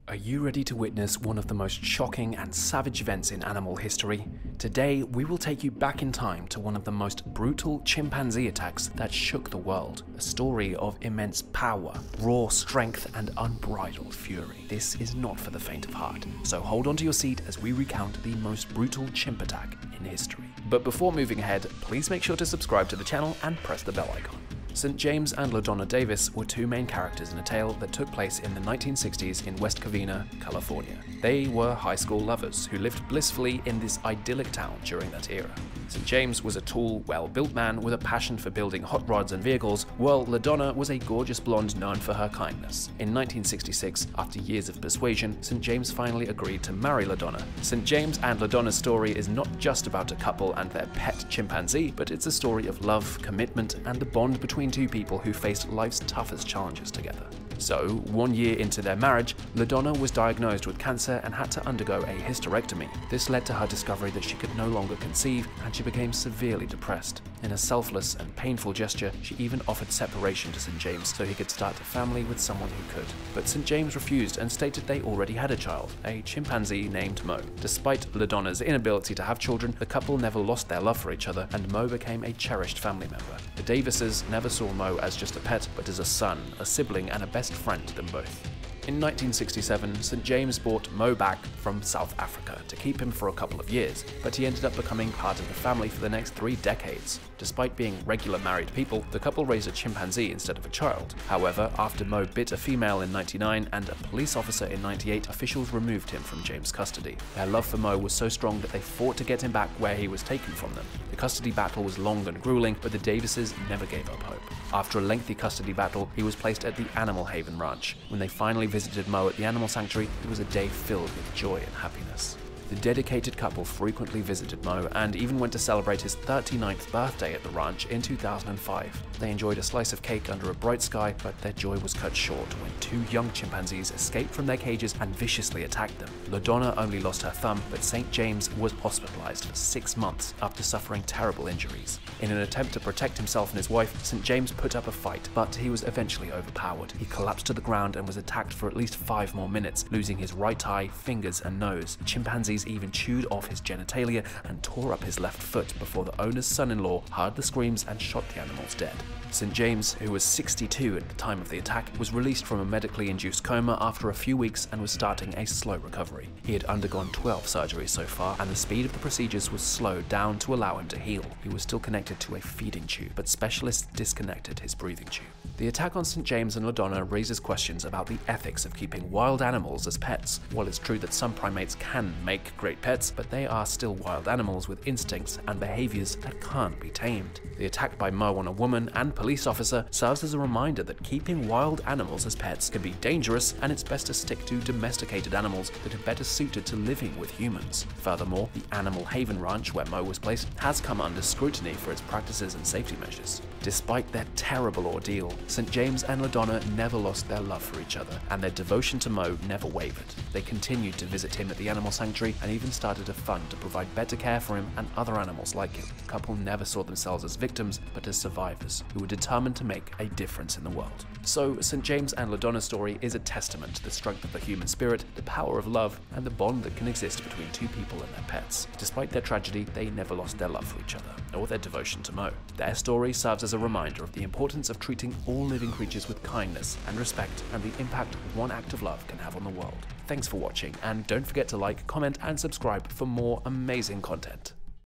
Are you ready to witness one of the most shocking and savage events in animal history? Today, we will take you back in time to one of the most brutal chimpanzee attacks that shook the world. A story of immense power, raw strength, and unbridled fury. This is not for the faint of heart, so hold on to your seat as we recount the most brutal chimp attack in history. But before moving ahead, please make sure to subscribe to the channel and press the bell icon. St. James and LaDonna Davis were two main characters in a tale that took place in the 1960s in West Covina, California. They were high school lovers who lived blissfully in this idyllic town during that era. St. James was a tall, well-built man with a passion for building hot rods and vehicles, while LaDonna was a gorgeous blonde known for her kindness. In 1966, after years of persuasion, St. James finally agreed to marry LaDonna. St. James and LaDonna's story is not just about a couple and their pet chimpanzee, but it's a story of love, commitment, and the bond between two people who faced life's toughest challenges together. So, 1 year into their marriage, LaDonna was diagnosed with cancer and had to undergo a hysterectomy. This led to her discovery that she could no longer conceive, and she became severely depressed. In a selfless and painful gesture, she even offered separation to St. James so he could start a family with someone who could. But St. James refused and stated they already had a child, a chimpanzee named Mo. Despite LaDonna's inability to have children, the couple never lost their love for each other, and Mo became a cherished family member. The Davises never saw Mo as just a pet, but as a son, a sibling, and a best friend to them both. In 1967, St. James brought Mo back from South Africa to keep him for a couple of years, but he ended up becoming part of the family for the next 3 decades. Despite being regular married people, the couple raised a chimpanzee instead of a child. However, after Mo bit a female in '99 and a police officer in '98, officials removed him from James' custody. Their love for Mo was so strong that they fought to get him back where he was taken from them. The custody battle was long and grueling, but the Davises never gave up hope. After a lengthy custody battle, he was placed at the Animal Haven Ranch. When they finally visited Mo at the animal sanctuary, it was a day filled with joy and happiness. The dedicated couple frequently visited Mo and even went to celebrate his 39th birthday at the ranch in 2005. They enjoyed a slice of cake under a bright sky, but their joy was cut short when 2 young chimpanzees escaped from their cages and viciously attacked them. LaDonna only lost her thumb, but St. James was hospitalized for 6 months after suffering terrible injuries. In an attempt to protect himself and his wife, St. James put up a fight, but he was eventually overpowered. He collapsed to the ground and was attacked for at least 5 more minutes, losing his right eye, fingers, and nose. Chimpanzees even chewed off his genitalia and tore up his left foot before the owner's son-in-law heard the screams and shot the animals dead. St. James, who was 62 at the time of the attack, was released from a medically induced coma after a few weeks and was starting a slow recovery. He had undergone 12 surgeries so far, and the speed of the procedures was slowed down to allow him to heal. He was still connected to a feeding tube, but specialists disconnected his breathing tube. The attack on St. James and LaDonna raises questions about the ethics of keeping wild animals as pets. While it's true that some primates can make great pets, but they are still wild animals with instincts and behaviors that can't be tamed. The attack by Mo on a woman and police officer serves as a reminder that keeping wild animals as pets can be dangerous, and it's best to stick to domesticated animals that are better suited to living with humans. Furthermore, the Animal Haven Ranch, where Mo was placed, has come under scrutiny for its practices and safety measures. Despite their terrible ordeal, St. James and LaDonna never lost their love for each other, and their devotion to Mo never wavered. They continued to visit him at the animal sanctuary and even started a fund to provide better care for him and other animals like him. The couple never saw themselves as victims, but as survivors who were determined to make a difference in the world. So, St. James and LaDonna's story is a testament to the strength of the human spirit, the power of love, and the bond that can exist between two people and their pets. Despite their tragedy, they never lost their love for each other, or their devotion to Mo. Their story serves as a reminder of the importance of treating all living creatures with kindness and respect, and the impact one act of love can have on the world. Thanks for watching, and don't forget to like, comment, and subscribe for more amazing content.